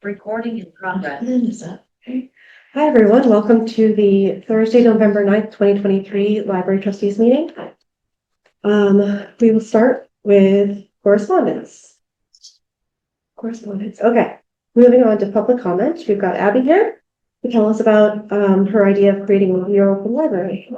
Recording in progress. Okay. Hi, everyone. Welcome to the Thursday, November 9th, 2023 Library Trustees meeting. We will start with correspondence. Okay. Moving on to public comment. We've got Abby here to tell us about her idea of creating a mural for the library.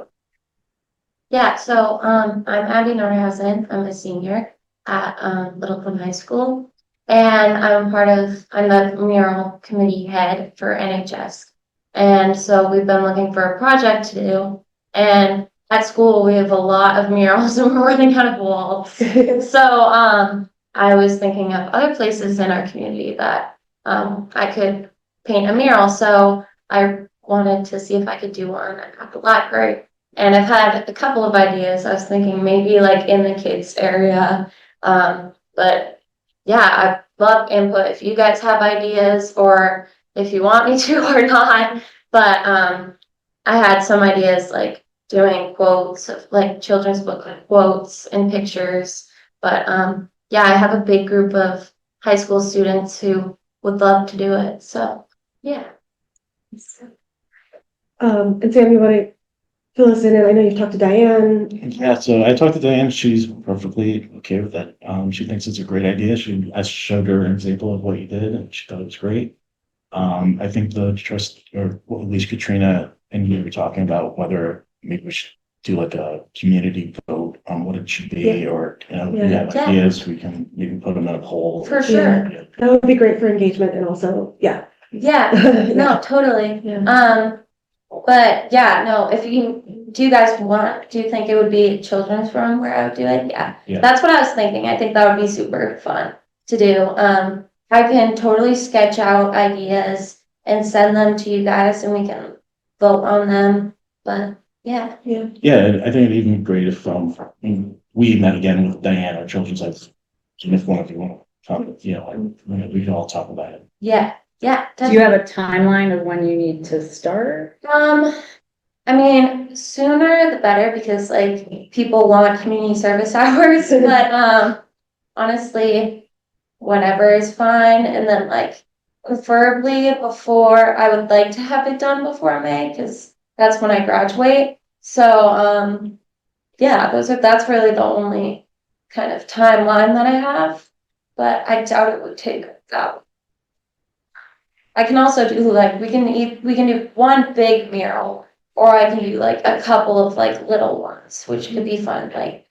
Yeah, so I'm Abby Norhausen. I'm a senior at Littleton High School, and I'm the mural committee head for NHS. And so we've been looking for a project to do, and at school we have a lot of murals and we're running out of walls. So I was thinking of other places in our community that I could paint a mural. So I wanted to see if I could do one at the library. And I've had a couple of ideas. I was thinking maybe like in the kids area. But yeah, I love input if you guys have ideas or if you want me to or not. But I had some ideas like doing quotes, like children's book quotes and pictures. But yeah, I have a big group of high school students who would love to do it. So yeah. And Sam, you want to fill us in? And I know you've talked to Diane. Yeah, so I talked to Diane. She's perfectly okay with that. She thinks it's a great idea. I showed her an example of what you did, and she thought it was great. I think the trust, or well, at least Katrina and you were talking about whether maybe we should do like a community vote on what it should be, or if you have ideas, we can put them in a poll. For sure. Yeah. That would be great for engagement and also, Yeah, Yeah. no, totally. Yeah. But yeah, no, do you think it would be a children's room where I would do it? Yeah. That's what I was thinking. I think that would be super fun to do. I can totally sketch out ideas and send them to you guys and we can vote on them. But yeah. Yeah, I think it'd even be great if we met again with Diane, our children's life, if one of you want to come, we can all talk about it. Yeah. Yeah. Do you have a timeline of when you need to start? I mean, sooner the better because like people want community service hours, but honestly, whenever is fine. And then like preferably before, I would like to have it done before May because that's when I graduate. So yeah, that's really the only kind of timeline that I have, but I doubt it would take that. I can also do like we can do one big mural, or I can do like a couple of like little ones, which could be fun, like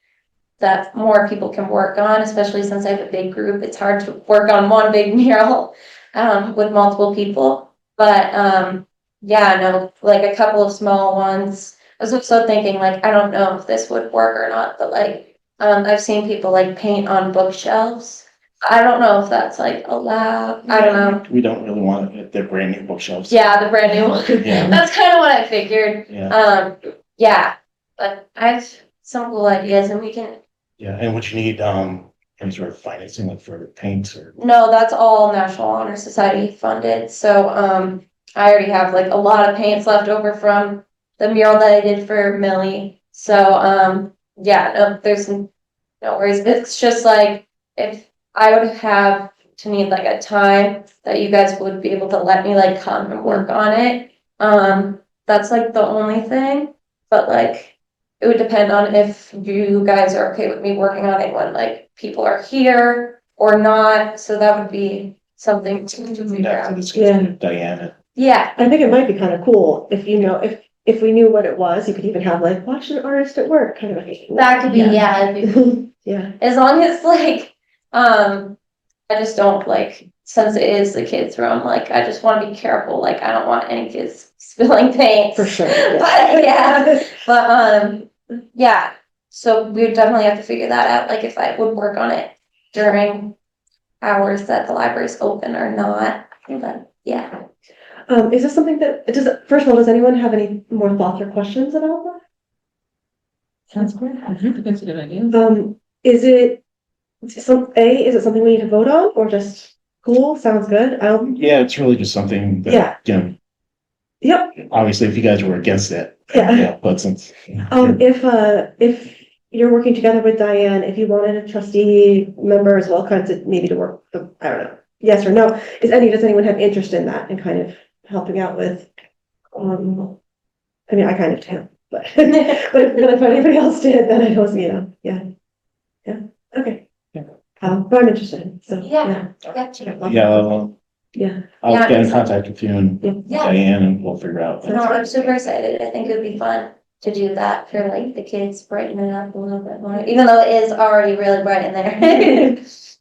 that more people can work on, especially since I have a big group. It's hard to work on one big mural with multiple people. But yeah, no, like a couple of small ones. I was also thinking like I don't know if this would work or not, but like I've seen people like paint on bookshelves. I don't know if that's like allowed. I don't know. We don't really want it. They're brand new bookshelves. Yeah, the brand new one. Yeah. That's kind of what I figured. Yeah. Yeah, but I have some cool ideas and we can. Yeah, and what you need, any sort of financing, like for paints or? No, that's all National Honor Society funded. So I already have like a lot of paints left over from the mural that I did for Millie. So yeah, no, there's no worries. It's just like if I would have to need like a time that you guys would be able to let me like come and work on it. That's like the only thing, but like it would depend on if you guys are okay with me working on it when like people are here or not. So that would be something to figure out. Yeah. Diana. Yeah. I think it might be kind of cool if if we knew what it was, you could even have like watch an artist at work kind of a thing. That could be it'd be Yeah. as long as like I just don't like, since it is the kids room, like I just want to be careful. Like I don't want any kids spilling paint. For sure. Yeah. But yeah. So we would definitely have to figure that out. Like if I would work on it during hours that the library's open or not. And then yeah. Is this something that first of all, does anyone have any more thoughts or questions about that? Sounds great. I think that's a good idea. Is it something we need to vote on, or just cool? Sounds good. Yeah, it's really just something that, Yep. Obviously if you guys were against it. Yeah. But since. If you're working together with Diane, if you wanted a trustee member as well, kind of maybe to work, I don't know, yes or no, does anyone have interest in that and kind of helping out with, I mean, I kind of do, but, but if anybody else did, then I was, yeah, okay. Yeah. But I'm interested, so. Yeah, gotcha. Yeah, I'll Yeah, get in it's- contact with you and Yeah. Diane and we'll figure out. No, I'm super excited. I think it would be fun to do that for like the kids, brighten it up a little bit more, even though it is already really bright in there.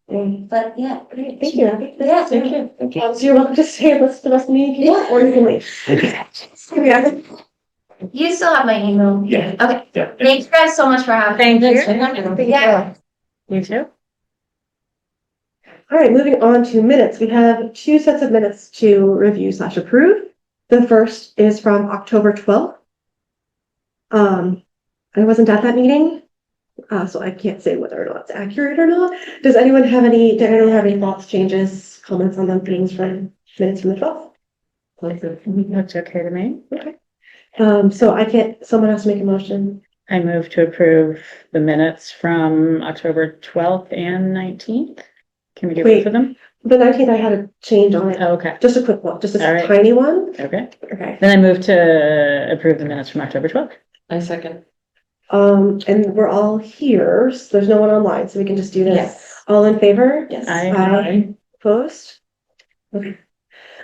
But yeah. great, thank you. Yeah, thank you. So you're welcome to stay with the rest of the meeting, Yeah. or you can leave. Yeah. You still have my email? Yeah. Okay, Yeah. thanks guys so much for having me. Yeah. You too? All right, moving on to minutes. We have two sets of minutes to review / approve. The first is from October 12th. I wasn't at that meeting, so I can't say whether or not it's accurate or not. Did anyone have any thoughts, changes, comments on them things from minutes from the 12th? Looks okay to me. Okay. So someone has to make a motion. I move to approve the minutes from October 12th and 19th. Can we do both of them? The 19th, I had a change on it. Oh, okay, Just a quick one, just All a right. tiny one. okay. Okay. Then I move to approve the minutes from October 12th. I second. And we're all here, so there's no one online, so we can just do this. Yes. All in favor? Yes. Aye. Opposed? Okay.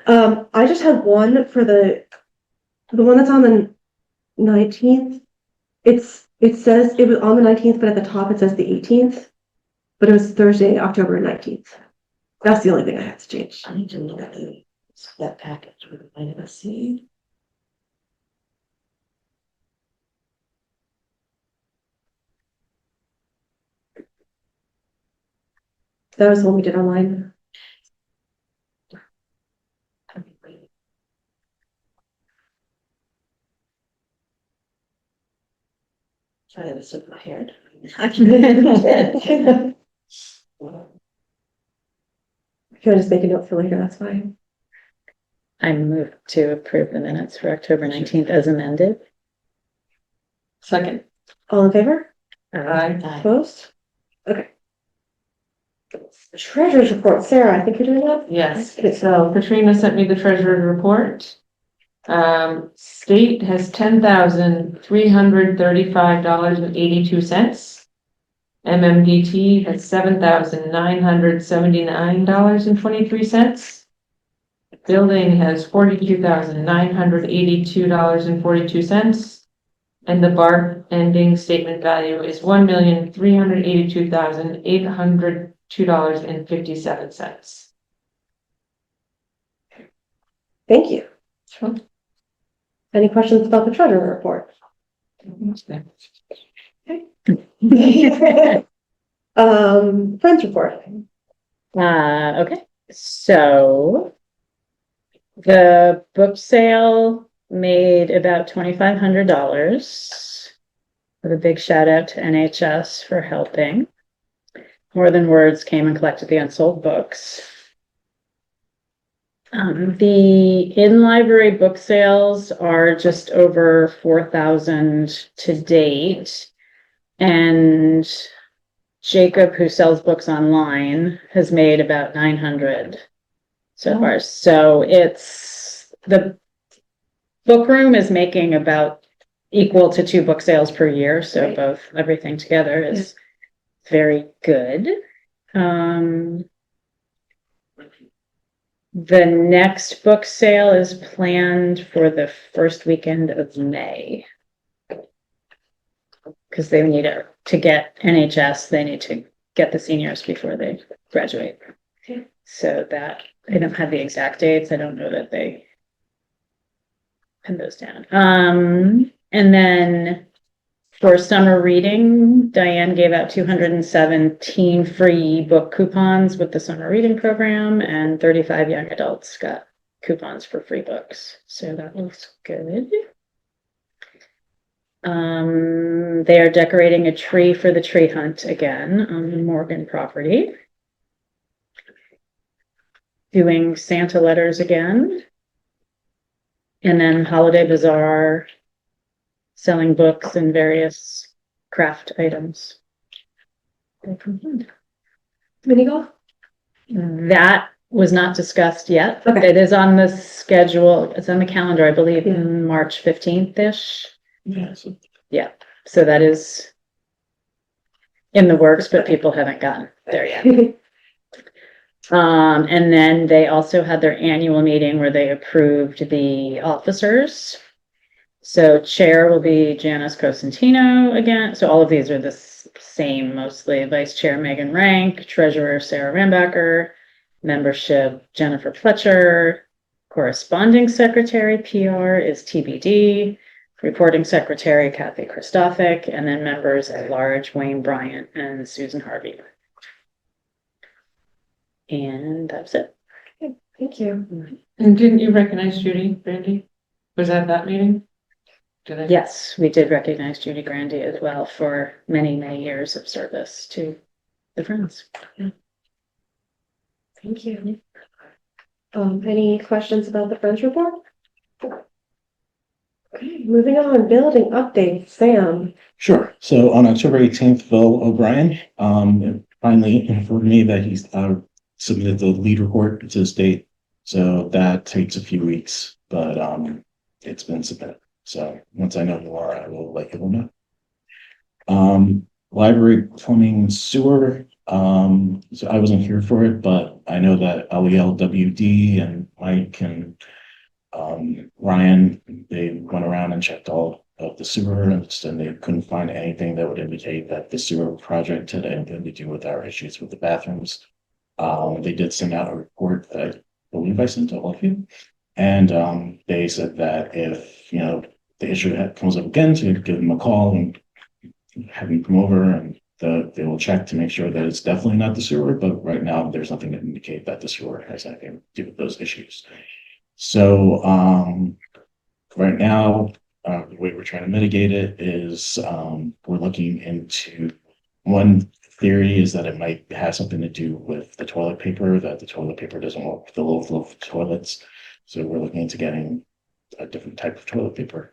I just have one for the one that's on the 19th. It says it was on the 19th, but at the top it says the 18th. But it was Thursday, October 19th. That's the only thing I had to change. I need to look at that package with the vitamin C. That was the one we did online. Try to sit my hair. If you want to just make a note for later, that's fine. I move to approve the minutes for October 19th as amended. Second. All in favor? Aye. Opposed? Okay. Treasurer's report, Sarah, I think you're doing that? Yes, so Katrina sent me the treasurer's report. State has $10,335.82. MMDT has $7,979.23. Building has $42,982.42. And the BART ending statement value is $1,382,802.57. Thank you. Sure. Any questions about the treasurer report? Friends report. Okay, so the book sale made about $2,500 with a big shout out to NHS for helping. More Than Words came and collected the unsold books. The in-library book sales are just over 4,000 to date. And Jacob, who sells books online, has made about 900 so far. So it's the book room is making about equal to 2 book sales per year. So both everything together is very good. The next book sale is planned for the first weekend of May. Because they need to get NHS, they need to get the seniors before they graduate. Okay. So that, I don't have the exact dates. I don't know that they pin those down. And then for summer reading, Diane gave out 217 free book coupons with the summer reading program, and 35 young adults got coupons for free books. So that looks good. They are decorating a tree for the tree hunt again on the Morgan property. Doing Santa letters again. And then Holiday Bazaar, selling books and various craft items. Mini golf? That was not discussed yet. Okay. It is on the schedule, it's on the calendar, I believe, Yeah. in March 15th-ish. Yeah, so So that is in the works, but people haven't gotten there yet. And then they also had their annual meeting where they approved the officers. So chair will be Janice Cosentino again. So all of these are the same mostly. Vice Chair Megan Rank, Treasurer Sarah Rambacher, membership Jennifer Fletcher, corresponding secretary PR is TBD, reporting secretary Kathy Christophic, and then members at large Wayne Bryant and Susan Harvey. And that's it. Thank you. And didn't you recognize Judy, Brandy? Was that meeting? Did I? Yes, we did recognize Judy Grandy as well for many, many years of service to the Friends. Thank you. Any questions about the Friends report? Okay, moving on, building update, Sam. sure. So on October 18th, Bill O'Brien, finally informed me that he's, submitted the lead report to the state. So that takes a few weeks, but, it's been submitted. So once I know more, I will let you know. Library plumbing sewer, so I wasn't here for it, but I know that LELWD and Mike and Ryan, they went around and checked all of the sewer and they couldn't find anything that would indicate that the sewer project had anything to do with our issues with the bathrooms. They did send out a report that I believe I sent to all of you. And they said that if, the issue comes up again, to give them a call and have them come over and they will check to make sure that it's definitely not the sewer, but right now there's nothing to indicate that the sewer has anything to do with those issues. So right now, the way we're trying to mitigate it is we're looking into one theory is that it might have something to do with the toilet paper, that the toilet paper doesn't work with the low flow toilets. So we're looking into getting a different type of toilet paper.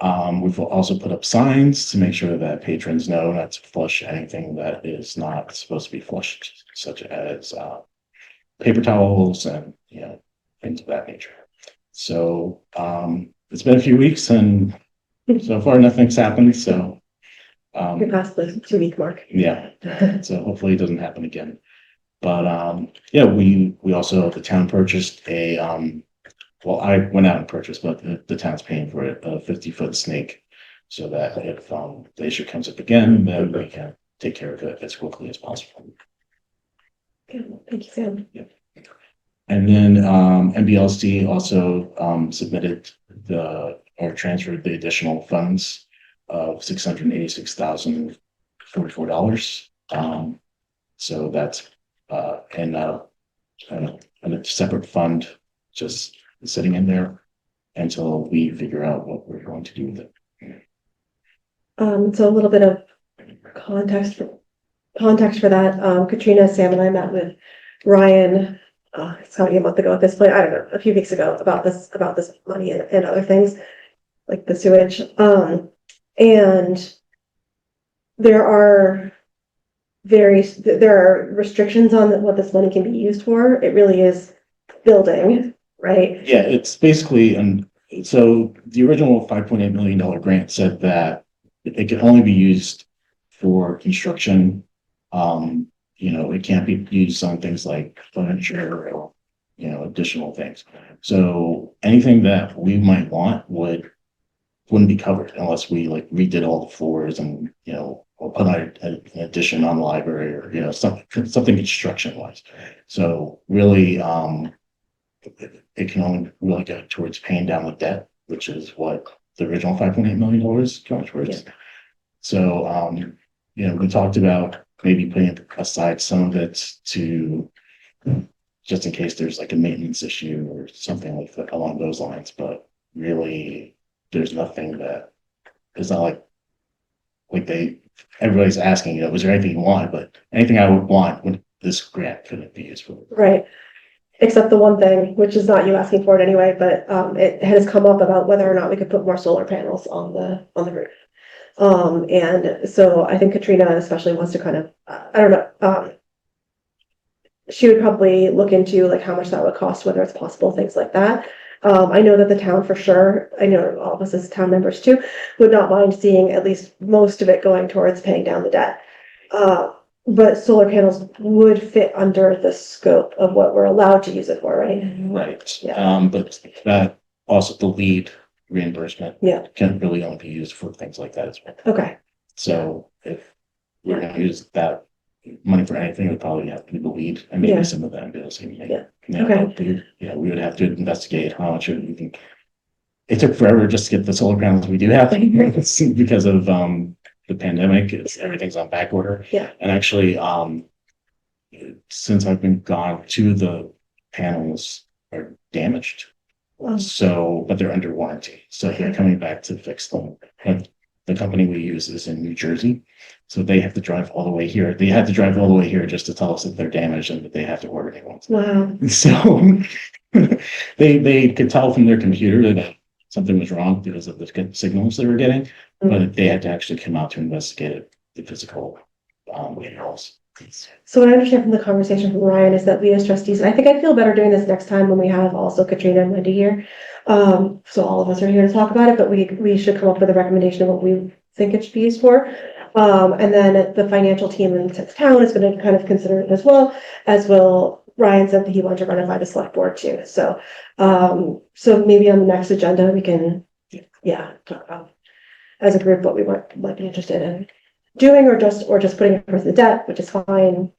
We've also put up signs to make sure that patrons know not to flush anything that is not supposed to be flushed, such as paper towels and things of that nature. So it's been a few weeks and so far nothing's happened. So We passed the 2-week mark. yeah, so hopefully it doesn't happen again. But yeah, we also the town purchased a well, I went out and purchased, but the town's paying for it, a 50-foot snake, so that if the issue comes up again, then we can take care of it as quickly as possible. Good. Thank you, Sam. And then MBLC also submitted or transferred the additional funds of $686,044. So that's in a separate fund, just sitting in there until we figure out what we're going to do with it. So a little bit of context for that. Katrina, Sam, and I met with Ryan. It's probably a month ago at this point. I don't know, a few weeks ago about this money and other things like the sewage. And there are restrictions on what this money can be used for. It really is building, right? Yeah, it's basically, so the original $5.8 million grant said that it can only be used for construction. It can't be used on things like furniture or, additional things. So anything that we might want wouldn't be covered unless we like redid all the floors and, or put out an addition on the library or, something construction wise. So really, it can only really go towards paying down the debt, which is what the original $5.8 million goes towards. Yeah. So, we talked about maybe putting aside some of it to just in case there's like a maintenance issue or something like that along those lines. But really, there's nothing that it's not like everybody's asking, was there anything you want? But anything I would want when this grant couldn't be used for. Right. Except the one thing, which is not you asking for it anyway, but it has come up about whether or not we could put more solar panels on the roof. And so I think Katrina especially wants to kind of, I don't know, she would probably look into like how much that would cost, whether it's possible, things like that. I know that the town for sure, I know all of us as town members too, would not mind seeing at least most of it going towards paying down the debt. But solar panels would fit under the scope of what we're allowed to use it for, right? Right, Yeah. but that also the lead reimbursement. Yeah. Can really only be used for things like that as well. Okay, So if we're gonna use that money for anything, it would probably have to be the lead and maybe Yeah. some of that bills. Yeah. Okay. Yeah, we would have to investigate how much it would be. It took forever just to get the solar panels we do have because of the pandemic. Everything's on back order. Yeah. And actually, since I've been gone, two of the panels are damaged. Wow. So, but they're under warranty, so they're coming back to fix them. But the company we use is in New Jersey, so they have to drive all the way here. They had to drive all the way here just to tell us that they're damaged and that they have to order new ones. wow, So they could tell from their computer that something was wrong because of the signals they were getting, but they had to actually come out to investigate the physical minerals. so what I understand from the conversation from Ryan is that we as trustees, and I think I'd feel better doing this next time when we have also Katrina and Wendy here. So all of us are here to talk about it, but we should come up with a recommendation of what we think it should be used for. And then the financial team in the town is going to kind of consider it as well, as will Ryan said that he wanted to run it by the select board too. So, so maybe on the next agenda, we can, talk about as a group what we might be interested in doing, or just putting it towards the debt, which is fine.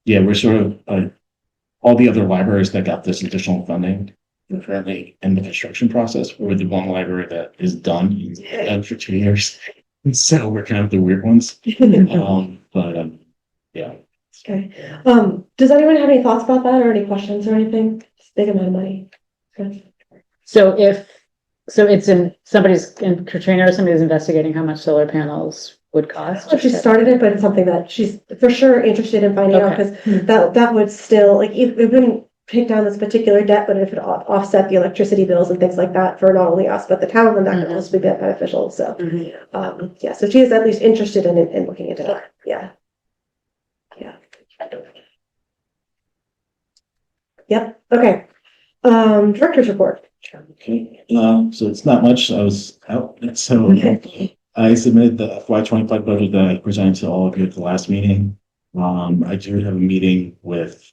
Yeah, we're sort of all the other libraries that got this additional funding were currently in the construction process. We're the one library that is done for 2 years, so we're kind of the weird ones. But yeah. Okay. Does anyone have any thoughts about that or any questions or anything? It's a big amount of money. Good. So it's in Katrina or somebody's investigating how much solar panels would cost. If she started it, but it's something that she's for sure interested in finding out, Okay. because that would still, like, it wouldn't take down this particular debt, but if it offset the electricity bills and things like that for not only us, but the town, then that could Mhm. also be beneficial. So, Mhm. yeah, so she is at least interested in looking into that. Yeah. Yeah. Yep. Okay. Director's report. Okay, so it's not much. I was out, so I submitted the FY25 budget that I presented to all of you at the last meeting. I do have a meeting with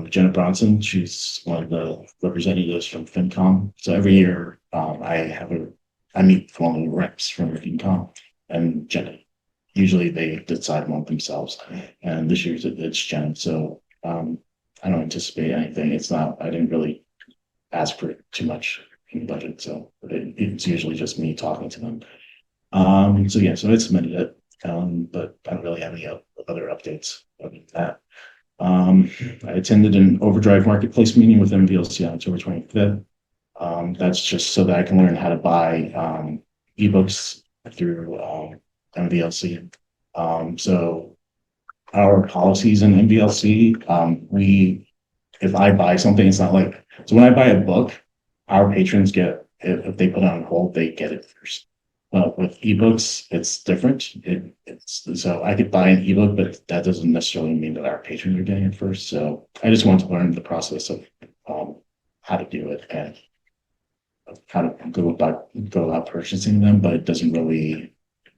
Jenna Bronson. She's one of the representatives from FinCom. So every year, I meet with one of the reps from FinCom and Jenna. Usually they decide among themselves, and this year it's Jenna. So I don't anticipate anything. I didn't really ask for too much in the budget, so it's usually just me talking to them. So yeah, so I submitted it, but I don't really have any other updates other than that. I attended an Overdrive Marketplace meeting with MVLC on October 25th. That's just so that I can learn how to buy ebooks through MVLC. So our policies in MVLC, if I buy something, it's not like, so when I buy a book, our patrons get, if they put it on hold, they get it first. But with ebooks, it's different. So I could buy an ebook, but that doesn't necessarily mean that our patrons are getting it first. So I just want to learn the process of how to do it and how to go about purchasing them, but it doesn't really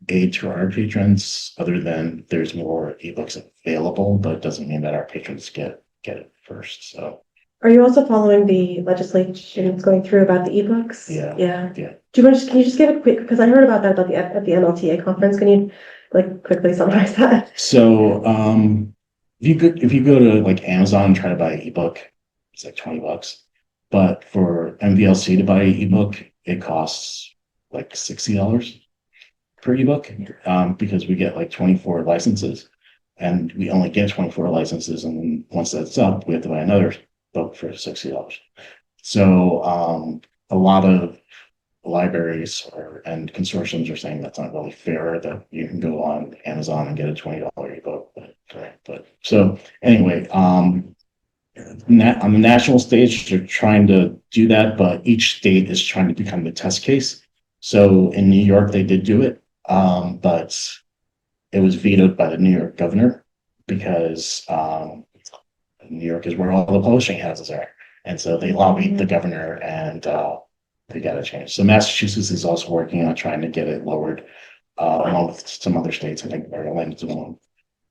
aid to our patrons other than there's more ebooks available, but it doesn't mean that our patrons get it first. So Are you also following the legislation that's going through about the ebooks? Yeah. Yeah. Yeah. Can you just give a quick, because I heard about that at the MLTA conference. Can you like quickly summarize that? So if you go to like Amazon and try to buy an ebook, it's like $20. But for MVLC to buy an ebook, it costs like $60 per ebook, because we get like 24 licenses, and we only get 24 licenses, and once that's up, we have to buy another book for $60. So a lot of libraries and consortiums are saying that's not really fair, that you can go on Amazon and get a $20 ebook. But so anyway, on the national stage, they're trying to do that, but each state is trying to become the test case. So in New York, they did do it, but it was vetoed by the New York governor because, New York is where all the publishing houses are. And so they lobbied the governor and, they got it changed. So Massachusetts is also working on trying to get it lowered, along with some other states, I think Maryland is one.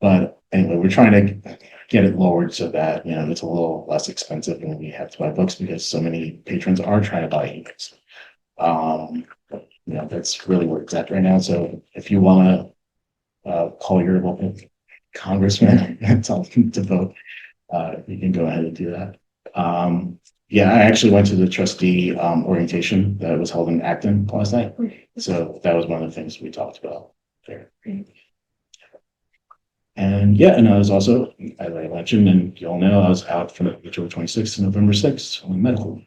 But anyway, we're trying to get it lowered so that, it's a little less expensive when we have to buy books because so many patrons are trying to buy ebooks. That's really where it's at right now. So if you want to, call your local congressman and tell them to vote, you can go ahead and do that. Yeah, I actually went to the trustee orientation that was held in Acton last night. So that was one of the things we talked about there. And yeah, and I was also, as I mentioned, and you all know, I was out from October 26th to November 6th on medical.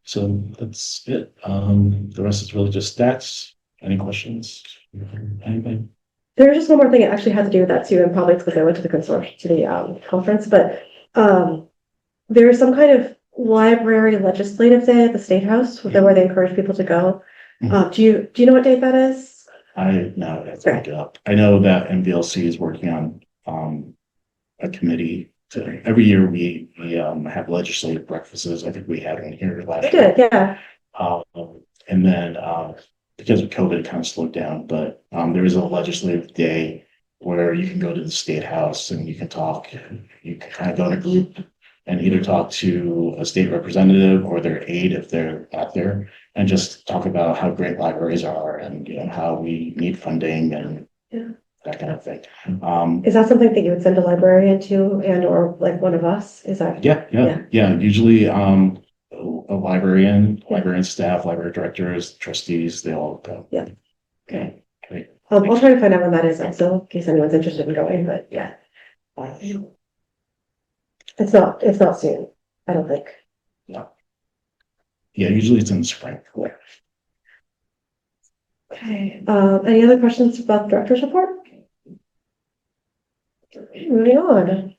So that's it. The rest is really just stats. Any questions? Anything? There's just one more thing. It actually had to do with that too, and probably it's because I went to the consortium, to the conference, but there's some kind of library legislative day at the State House where they encourage people to go. Do you know what date that is? I know, let's look it up. I know that MVLC is working on a committee to, every year we have legislative breakfasts. I think we had one here last We did, yeah. And then because of COVID, it kind of slowed down, but there is a legislative day where you can go to the State House and you can talk. You can kind of go in a group and either talk to a state representative or their aide if they're out there, and just talk about how great libraries are and how we need funding and that kind of thing. Is that something that you would send a librarian to, and or like one of us? Is that? Yeah. Usually, a librarian staff, library directors, trustees, they all go. Yeah. Okay. Great. I'll try to find out when that is also, in case anyone's interested in going, but yeah. It's not soon, I don't think. No. Yeah, usually it's in the spring. Okay, any other questions about the director's report? Moving on.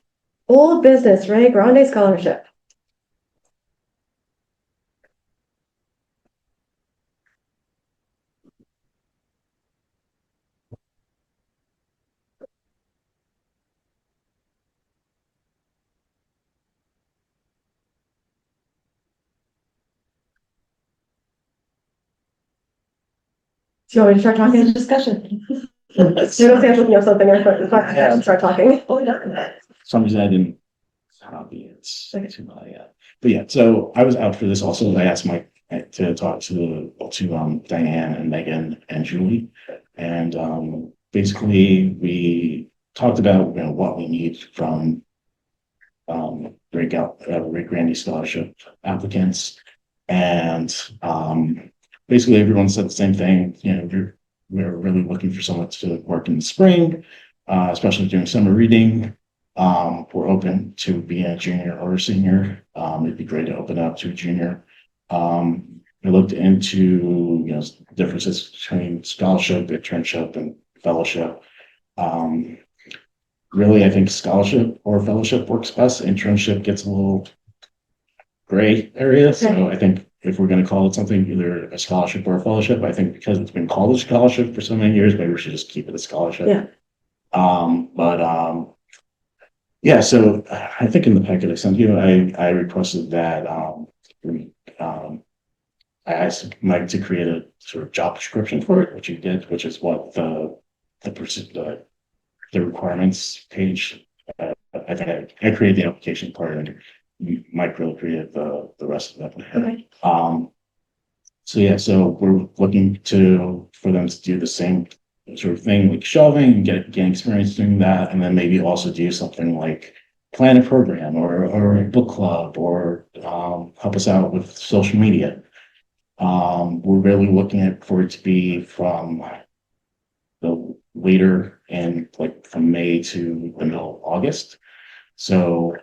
Old business, Ray Grande Scholarship. Do you want me to start talking? Discussion. You don't say I'm looking up something, I start talking. Oh, no. For some reason I didn't copy it. Okay. But yeah, so I was out for this also. I asked Mike to talk to Diane and Megan and Julie. And basically we talked about what we need from Ray Grandy scholarship applicants. And basically everyone said the same thing. We're really looking for someone to work in the spring, especially doing summer reading. We're open to being a junior or a senior. It'd be great to open up to a junior. We looked into differences between scholarship, internship, and fellowship. Really, I think scholarship or fellowship works best. Internship gets a little gray area. So I think if we're going to call it something, either a scholarship or a fellowship, I think because it's been called a scholarship for so many years, maybe we should just keep it a scholarship. Yeah. Yeah, so I think in the packet I sent you, I requested that I asked Mike to create a sort of job description for it, which he did, which is what the requirements page. I think I created the application part, and Mike really created the rest of it. Okay. So we're looking for them to do the same sort of thing, like shelving and gain experience doing that, and then maybe also do something like plan a program or a book club or help us out with social media. We're really looking for it to be from the later and like from May to the middle of August. So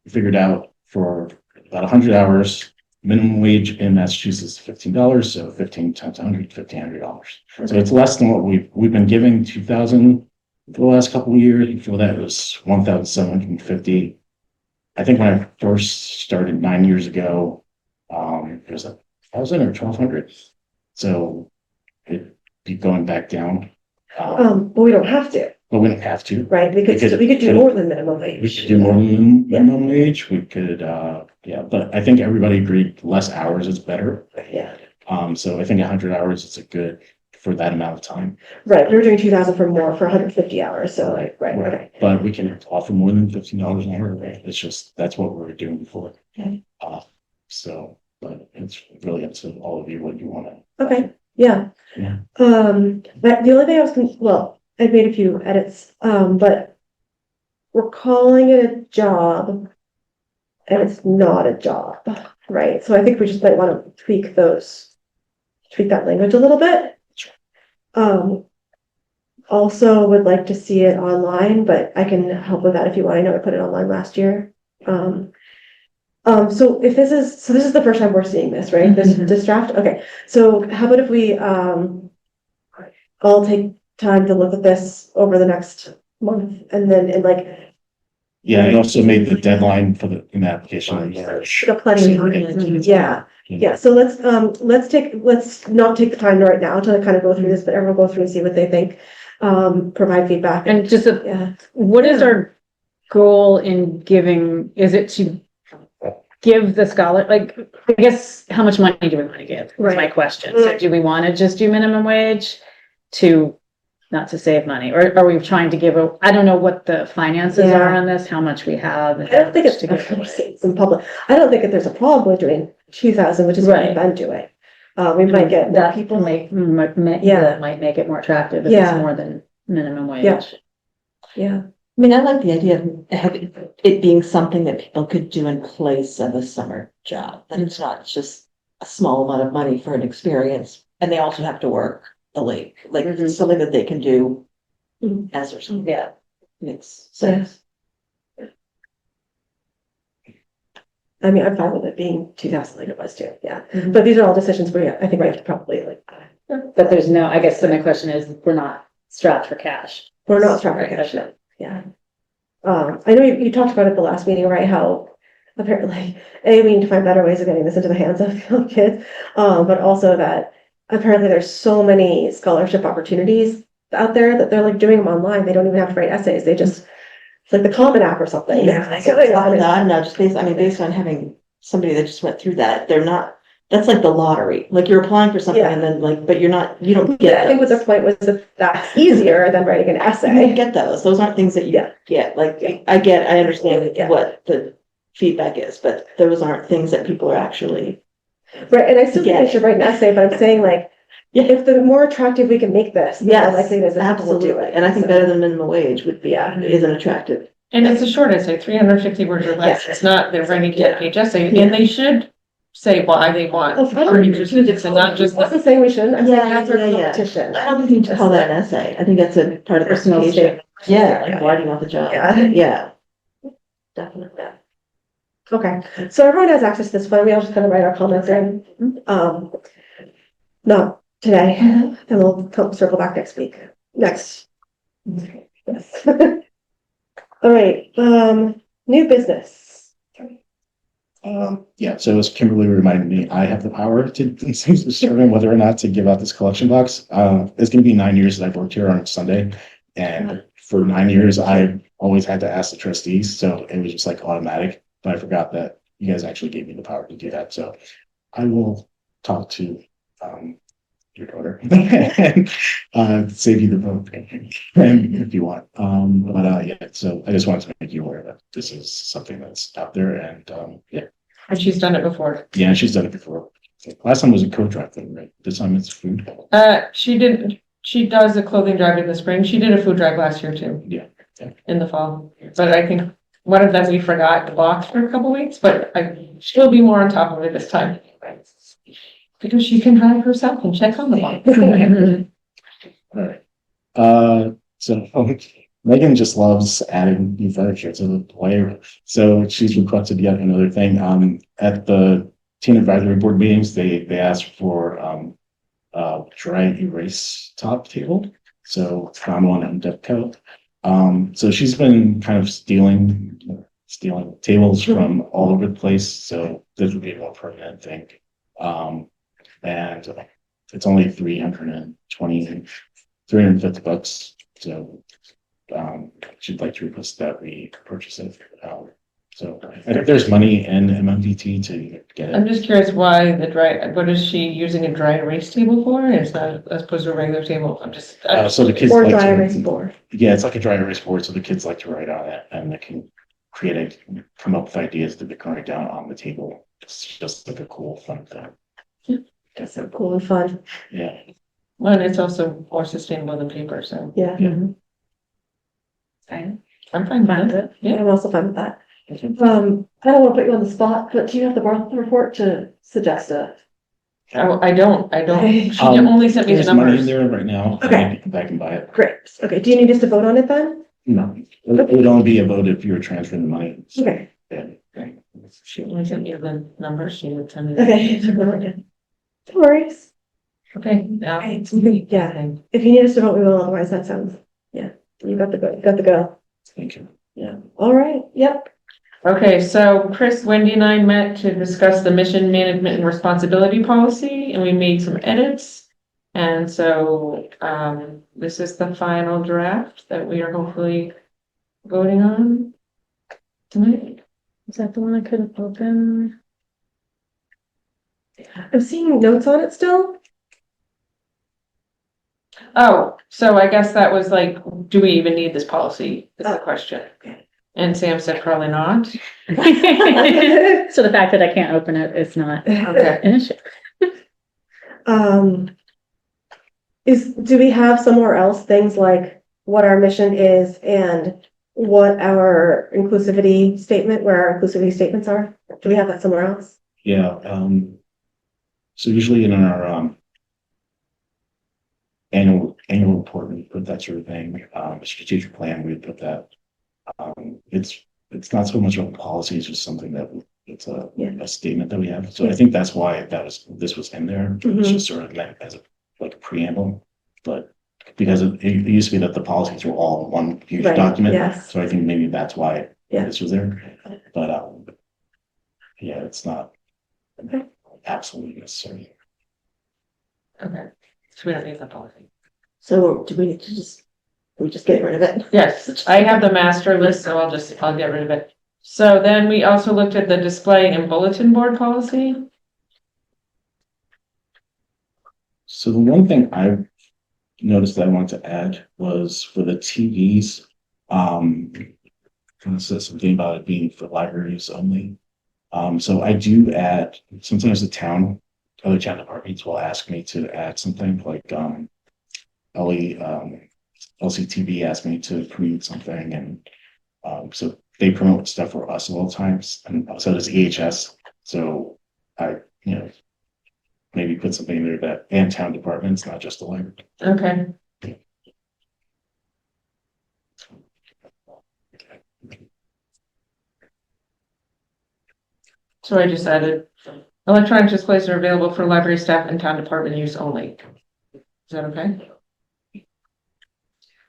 we figured out for about 100 hours, minimum wage in Massachusetts is $15, so 15 times 100, $1,500. So it's less than what we've been giving 2,000 for the last couple of years. Before that it was 1,750. I think when I first started 9 years ago, it was 1,000 or 1,200. So it'd be going back down. But we don't have to, But we don't have to. right? We could do more than minimum We wage. should do more than minimum wage. We could, yeah, but I think everybody agreed less hours is better. Yeah, So I think 100 hours is a good for that amount of time. right, we were doing 2,000 for more for 150 hours, so like, right, okay. But we can offer more than $15 an hour. It's just, that's what we were doing before. Okay. So, but it's really up to all of you what you want to. Okay, yeah. Yeah. But the only thing I was, well, I made a few edits, but we're calling it a job and it's not a job, right? So I think we just might want to tweak that language a little bit. Also would like to see it online, but I can help with that if you want. I know I put it online last year. So this is the first time we're seeing this, right? This draft. Okay. So how about if we, all take time to look at this over the next month and then Yeah, I also made the deadline for the application in March. plenty of time. Yeah. So let's not take the time right now to kind of go through this, but everyone go through and see what they think. Provide feedback. And just what is our goal in giving? Is it to give the scholar, like, I guess, how much money do we want to give? Is my question. So do we want to just do minimum wage to, not to save money, or are we trying to give I don't know what the finances are on this, how much we have. I don't think it's in public. I don't think that there's a problem with doing 2,000, which is what we've been doing. We might get more that people. might make it more attractive if it's more than minimum wage. Yeah. I mean, I like the idea of having it being something that people could do in place of a summer job, that it's not just a small amount of money for an experience, and they also have to work the lake, like it's something that they can do as or something. Yeah. Makes sense. I mean, I'm fine with it being 2,000 like it was too. Yeah. But these are all decisions where I think we have to probably But there's no, I guess, so my question is, we're not strapped for cash. we're not strapped for cash. No. Yeah. I know you talked about it the last meeting, right? How apparently, we need to find better ways of getting this into the hands of kids. But also that apparently there's so many scholarship opportunities out there that they're like doing them online. They don't even have to write essays. They just, it's like the Common App or something. Yeah, I don't know, just based on having somebody that just went through that, they're not, that's like the lottery, like you're applying for something and then but you don't get I think what the point was that that's easier than writing an essay. You don't get those aren't things that you get, like, I understand what the feedback is, but those aren't things that people are actually. Right, and I still think I should write an essay, but I'm saying if the more attractive we can make this, the more likely it is that people will do it. And I think better than minimum wage would be, is an attractive. And it's a short essay, 350 words or less. It's not, they're writing a 10-page essay, and they should say why they want. And not just. I wasn't saying we shouldn't, I'm saying that's our Yeah. competition. I don't think you need to call that an essay. I think that's a part of Personal personal statement. Yeah, why do you want the job? Yeah. Definitely. Okay, so everyone has access to this one. We all just kind of write our comments in. Not today, and we'll circle back next week. Yes. All right, new business. Yeah, so as Kimberly reminded me, I have the power to determine whether or not to give out this collection box. It's gonna be 9 years that I've worked here on Sunday. And for 9 years, I've always had to ask the trustees, so it was just like automatic. But I forgot that you guys actually gave me the power to do that. So I will talk to your daughter and save you the vote if you want. Yeah, so I just wanted to make you aware that this is something that's out there, and And she's done it before. yeah, she's done it before. Last time was a code drive thing, right? This time it's food. She does a clothing drive in the spring. She did a food drive last year too. Yeah. In the fall. But I think one of them we forgot the box for a couple weeks, but she'll be more on top of it this time. Because she can drive herself and check on the box. All right. So Megan just loves adding new furniture to the player. So she's requested yet another thing. At the teen advisory board meetings, they asked for dry erase top table. So found one on Devco. So she's been kind of stealing tables from all over the place. So this would be a more permanent thing. And it's only $320 $350. So, she'd like to request that we purchase it. So and if there's money in MMVT to get I'm it, just curious why what is she using a dry erase table for? Is that as opposed to a regular table? so the kids Or like dry to, erase board. yeah, it's like a dry erase board, so the kids like to write on it and they can come up with ideas that they can write down on the table. It's just like a cool, fun thing. That's so cool and fun. Yeah. Well, and it's also more sustainable than paper, so Yeah, Fine. I'm fine Fine with with it. it. Yeah. I'm also fine with that. I don't want to put you on the spot, but do you have the birth report to suggest a? Oh, I don't, Okay. she only sent me the There's money in numbers. there right now. Okay. I can come back and buy it. Great. Okay. Do you need us to vote on it then? No, it would only be a vote if you were transferring the money. Okay. Yeah. She only sent me the numbers, she would send it. Okay. No worries. Okay, now. Right. Yeah. If you need us to vote, we will. Otherwise, that sounds, yeah, you got the go. You got the go. Thank you. Yeah. All right. Yep. Okay, so Chris, Wendy and I met to discuss the mission management and responsibility policy, and we made some edits. And so, this is the final draft that we are hopefully voting on tonight. Is that the one I couldn't open? I'm seeing notes on it still. Oh, so I guess that was like, do we even need this policy? Is the Oh. question. And Sam said probably not. So the fact that I can't open it is not Okay. an issue. Do we have somewhere else things like what our mission is and what our inclusivity statement, where our inclusivity statements are? Do we have that somewhere else? Yeah, so usually in our, annual report, we put that sort of thing, strategic plan, we put that. It's not so much of a policy, it's just something that it's a statement that we have. So I think that's why this was in there. It's just sort of meant as like a preamble, but because it used to be that the policies were all in one huge Right, document. yes. So I think maybe that's why Yeah. this was there, but, yeah, it's not Okay. absolutely necessary. Okay, so we don't need the policy. So do we need to we just get rid of it? Yes, I have the master list, so I'll get rid of it. So then we also looked at the display and bulletin board policy. So the one thing I noticed that I wanted to add was for the TVs, it says something about it being for libraries only. So I do add, sometimes other town departments will ask me to add something like, LCTV asked me to promote something, and so they promote stuff for us all the times, and so does EHS. So I, maybe put something in there that and town departments, not just the library. Okay. So I just added, electronic displays are available for library staff and town department use only. Is that okay?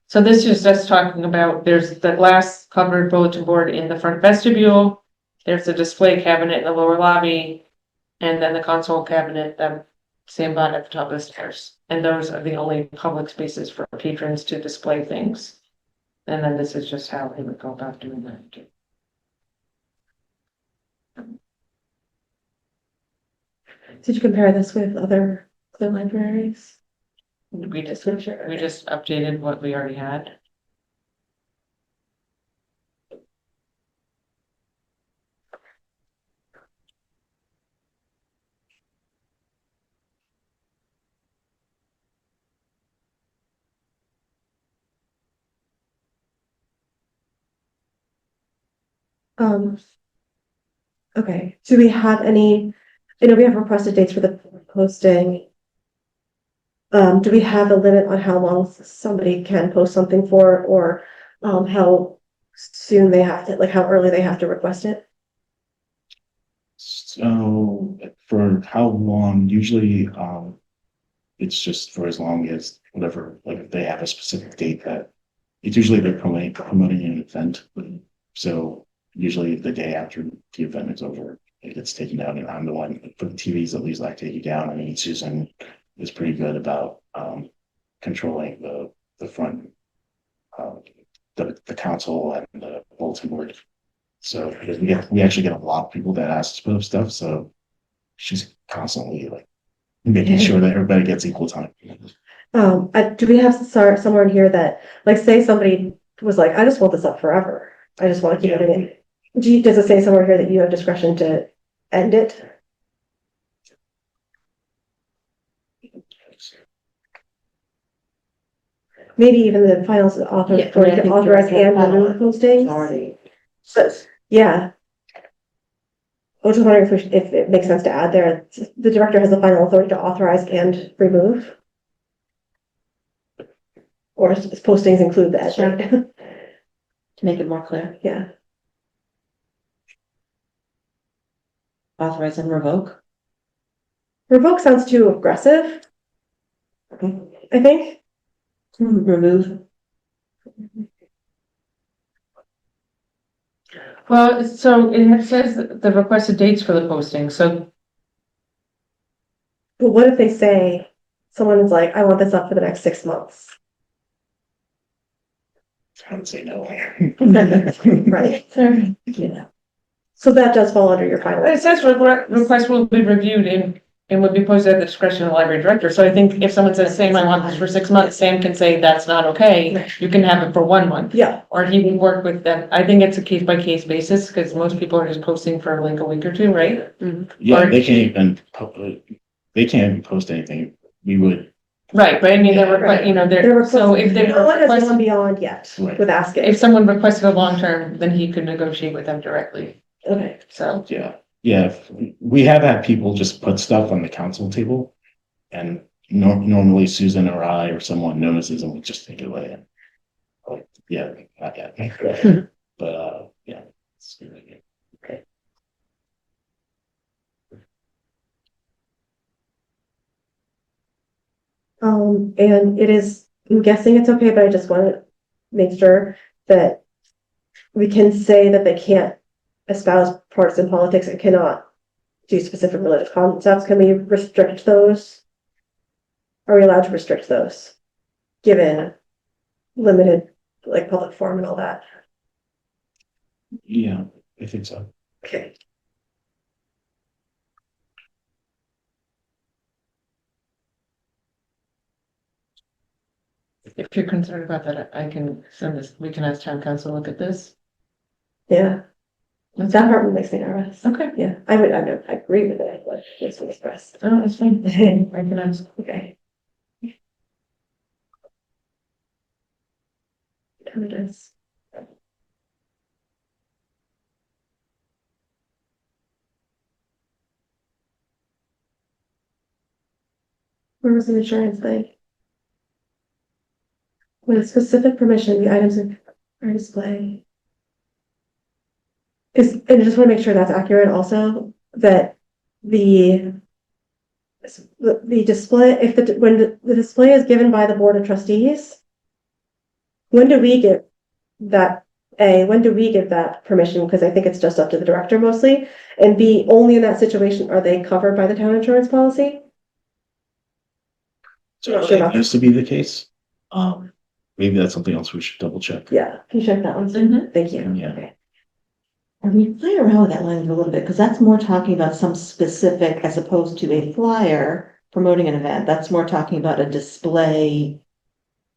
So this is just talking about, there's the glass covered bulletin board in the front vestibule. There's a display cabinet in the lower lobby. And then the console cabinet that Sam bought at the top of the stairs. And those are the only public spaces for patrons to display things. And then this is just how they would go about doing that. Did you compare this with other libraries? We just updated what we already had. Okay, do we have any, I know we have requested dates for the posting. Do we have a limit on how long somebody can post something for, or, how soon they have to, like how early they have to request it? So for how long? Usually, it's just for as long as whatever, like if they have a specific date that it's usually they're promoting an event. So usually the day after the event is over, it gets taken down, and I'm the one for the TVs at least I take it down. I mean, Susan is pretty good about controlling the front, the council and the bulletin board. So because we actually get a lot of people that ask us for stuff, so she's constantly like making sure that everybody gets equal time. Do we have somewhere in here that, like, say somebody was like, I just want this up forever. I just want to keep it in. Does it say somewhere here that you have discretion to end it? Maybe even the final author, Yeah, or I think authorize you're and right. remove postings. Already. But, yeah. I was just wondering if it makes sense to add there, the director has the final authority to authorize and remove. Or does postings include that? Sure. Right? To make it more clear, Yeah. authorize and revoke. Revoke sounds too aggressive, Okay. I think. Remove. Well, so it says the requested dates for the posting, so But what if they say, someone is like, I want this up for the next 6 months? I would say no. Right. Yeah. So that does fall under your final. it says request will be reviewed and would be posted at the discretion of the library director. So I think if someone says, Sam, I want this for 6 months, Sam can say that's not okay. You can have it for 1 month. Yeah, Or he would work with them. I think it's a case by case basis because most people are just posting for like a week or two, right? Yeah, Or- they can't even post anything. We would, Right, but I mean, there were, Right. you know, There there, were so if they no one has gone request, beyond yet Right. with asking. if someone requested a long term, then he could negotiate with them directly. Okay. So, yeah, we have had people just put stuff on the council table. And normally Susan or I or someone notices and we just take it away. And, like, yeah, not yet. But yeah. It's a good idea. And it is, I'm guessing it's okay, but I just want to make sure that we can say that they can't espouse partisan politics and cannot do specific religious concepts. Can we restrict those? Are we allowed to restrict those? Given limited, like, public forum and all that? Yeah, I think so. Okay. if you're concerned about that, I can send this, we can ask town council to look at this. Yeah, That's that part makes me nervous. okay. Yeah, I agree with it, but it's expressed. Oh, that's fine. I can ask. Okay. It is. Where was the insurance thing? With specific permission, the items are displayed. And I just want to make sure that's accurate also, that the display, when the display is given by the Board of Trustees, when do we give that, when do we give that permission? Because I think it's just up to the director mostly. And B, only in that situation are they covered by the town insurance policy? So Not sure about it used to be the case. Maybe that's something else we should double check. Yeah, can you check that one? Mhm. Thank you. Yeah. Okay. Are we playing around with that language a little bit? Because that's more talking about some specific, as opposed to a flyer promoting an event. That's more talking about a display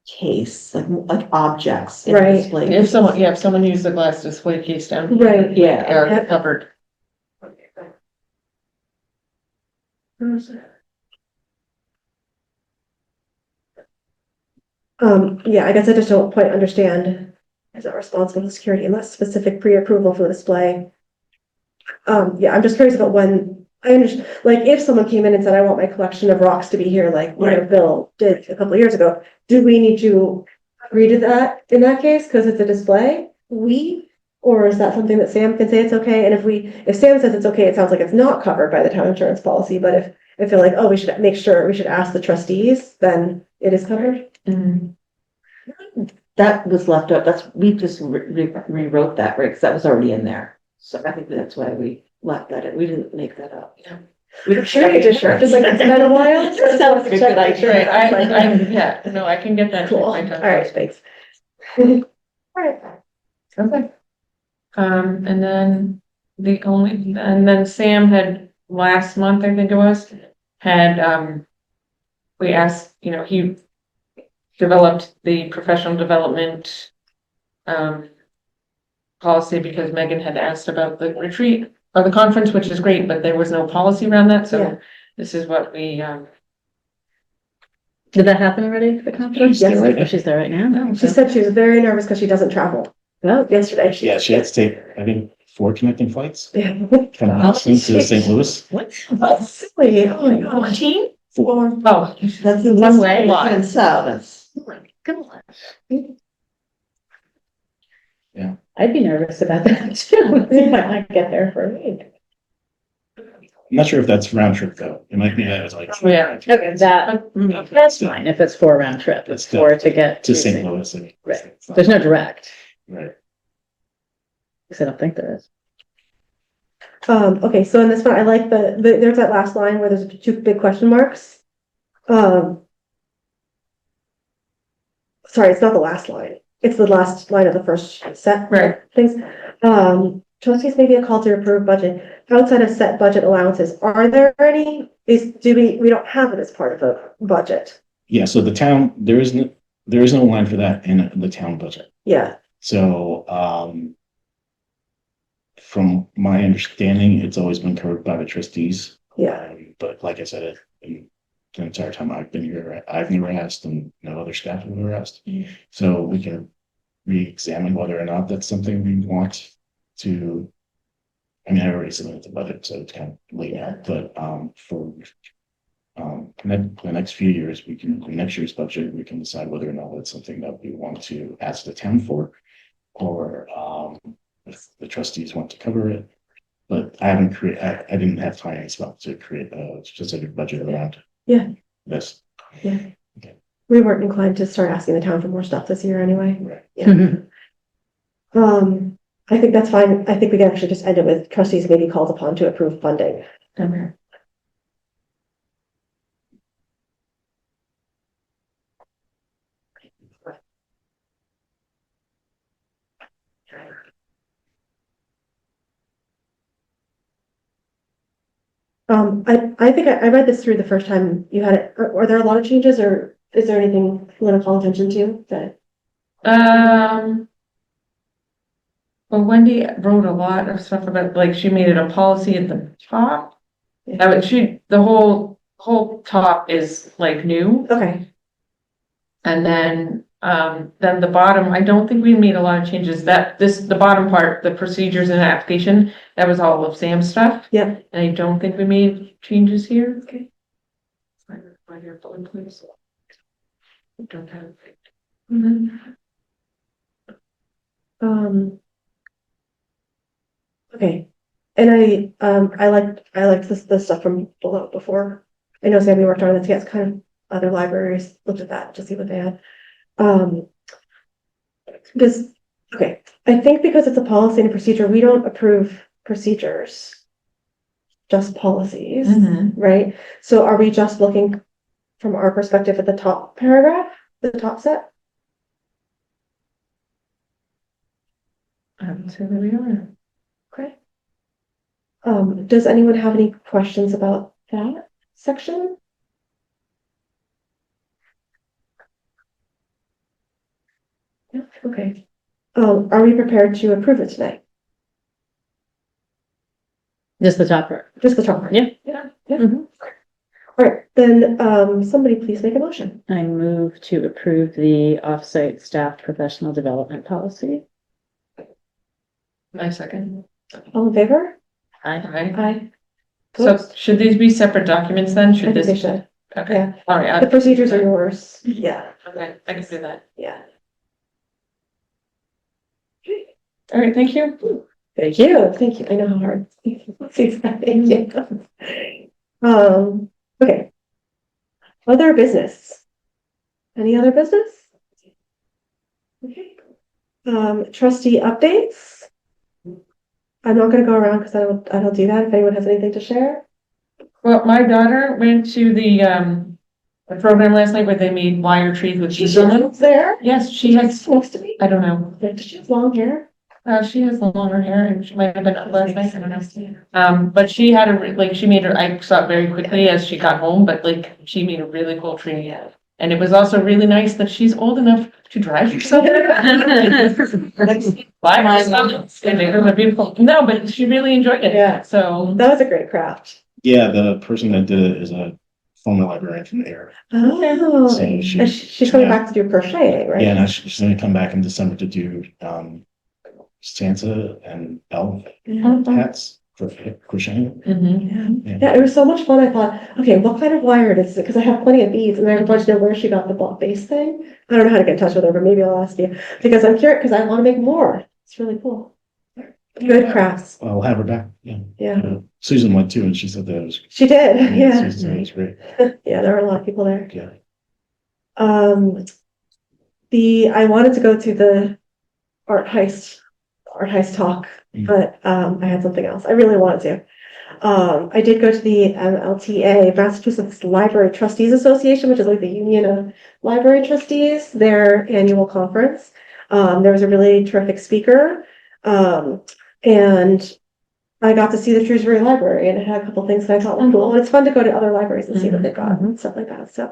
case, like objects. In a Right. display If case. someone used the glass display case down. Right. Yeah. Are covered. Yeah, I guess I just don't quite understand. Is it responsible for security unless specific pre-approval for the display? Yeah, I'm just curious about when, I understand, like, if someone came in and said, I want my collection of rocks to be here, like, you know, Bill did a couple of years ago, do we need to agree to that in that case, because it's a display? Or is that something that Sam can say it's okay? And if Sam says it's okay, it sounds like it's not covered by the town insurance policy, but if they're like, oh, we should make sure, we should ask the trustees, then it is covered? That was left out. We just rewrote that, right? Because that was already in there. So I think that's why we left that in. We didn't make that up. I'm sure you just sure, just like it's been a while. That sounds like a good idea. Right, yeah, no, I can get that. Cool, all right, thanks. All right. Okay. And then and then Sam had last month, I think it was, had, we asked, he developed the professional development, policy because Megan had asked about the retreat or the conference, which is great, but there was no policy around that, Yeah. so this is what we, Did that happen already for the conference? Yes. Oh, she's there right now. She said she was very nervous because she doesn't travel. Oh, Yesterday. Yeah, she had to take, I think, 4 connecting flights Yeah. from Boston to St. Louis. what? That's silly. Oh my god. 14? 4. Oh, That's One way. Even so, that's. Oh my gosh. I'd be nervous about that too. I get there for a week. I'm not sure if that's round trip though. It might be that it's like. Yeah. Okay, that's fine if it's 4 round trip. It's It's 4 to get To St. Louis. Right. There's no direct. Right. Because I don't think there is. Okay, so in this one, I like there's that last line where there's 2 big question marks. Sorry, it's not the last line. It's the last line of the first set. Right. Things. Trustees may be a call to approve budget outside of set budget allowances. Are there any? We don't have it as part of the budget. Yeah, so the town, there is no line for that in the town budget. Yeah. So, from my understanding, it's always been covered by the trustees. Yeah. But like I said, the entire time I've been here, I've never asked, and no other staff have ever asked. So we can re-examine whether or not that's something we want to. I mean, I already submitted the budget, so it's kind of late now, but for the next few years, next year's budget, we can decide whether or not that's something that we want to ask the town for, or if the trustees want to cover it. But I didn't have time to create a specific budget around. Yeah. This. Yeah. Okay. We weren't inclined to start asking the town for more stuff this year anyway. Right. Yeah. I think that's fine. I think we can actually just end it with trustees may be called upon to approve funding. Okay. I think I read this through the first time you had it. Are there a lot of changes, or is there anything you want to call attention to that? Well, Wendy wrote a lot of stuff about, like, she made it a policy at the top. Yeah. I mean, the whole top is like new. Okay. And then the bottom, I don't think we made a lot of changes. The bottom part, the procedures and application, that was all of Sam's stuff. Yeah. And I don't think we made changes here. Okay. Find your bullet, please. I don't have. Okay. And I liked the stuff from below before. I know Sammy worked on it. Yes, kind of other libraries looked at that to see what they had. Because okay, I think because it's a policy and a procedure, we don't approve procedures, just policies, right? So are we just looking from our perspective at the top paragraph, the top set? I would say that we are. Okay. Does anyone have any questions about that section? Yeah, okay. Are we prepared to approve it tonight? Just the top part. Just the top part? Yeah. Yeah. All right, then, somebody please make a motion. I move to approve the offsite staff professional development policy. My second. All in favor? Aye. Aye. So should these be separate documents then? I Should think this? they should. Okay, Yeah. all right. The procedures are yours. Yeah, Okay, I can do that. yeah. All right, thank you. Thank you. Thank you. I know how hard. Thank you. Okay. Other business. Any other business? Okay. Trustee updates. I'm not gonna go around because I don't do that. If anyone has anything to share. Well, my daughter went to the program last night where they made wire trees with cheese on them. There? Yes, she has, Next to me. I don't know. Does she have long hair? She has longer hair and she might have been up last night, I don't know. But she had she made her, I saw it very quickly as she got home, but like, she made a really cool tree. And it was also really nice that she's old enough to drive herself. Buy herself, and it was a beautiful, no, but she really enjoyed it. Yeah. So, That was a great craft. Yeah, the person that did it is a former librarian from there. Oh, So and she's coming back to do crocheting, right? Yeah, now she's gonna come back in December to do, Santa and elf hats for crocheting. mhm. Yeah. Yeah, it was so much fun. I thought, okay, what kind of wire is it? Because I have plenty of beads, and I wanted to know where she got the base thing. I don't know how to get in touch with her, but maybe I'll ask you because I'm curious. Because I want to make more. It's really cool. Good crafts. I'll have her back, yeah. Yeah, Susan went too, and she said that it was. she did. Yeah, Susan said it was great, yeah. There were a lot of people there. yeah. I wanted to go to the art heist talk, but I had something else. I really wanted to. I did go to the MLTA, Massachusetts Library Trustees Association, which is like the Union of Library Trustees, their annual conference. There was a really terrific speaker, and I got to see the Shrewsbury Library, and it had a couple things that I thought were cool. And it's fun to go to other libraries and see what they've got and stuff like that. So,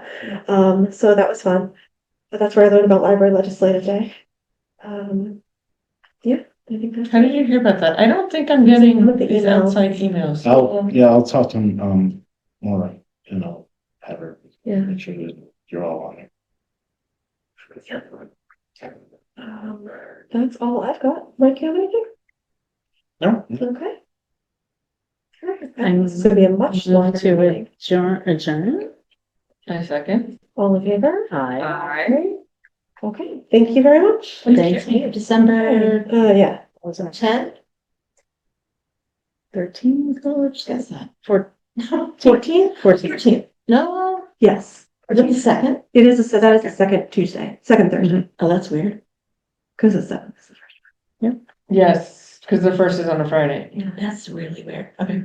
so that was fun. But that's where I learned about Library Legislative Day. Yeah, I think that's. How did you hear about that? I don't think I'm getting Some of the these emails. outside emails. I'll talk to him, more, and I'll have her. Yeah. Make sure that you're all on it. That's all I've got. Mike, you have anything? No, Okay. I'm It's gonna be a much Move longer to meeting. adjourn. A second. All in favor? Aye. Okay, thank you very much. Thank you. December Yeah, was it 10? 13th? Guess that. 14th? 14th. No, Yes, is it the second? it is, that is the second Tuesday, second Thursday, Oh, that's weird. because it's 7th. Yes, because the first is on a Friday. That's really weird. Okay.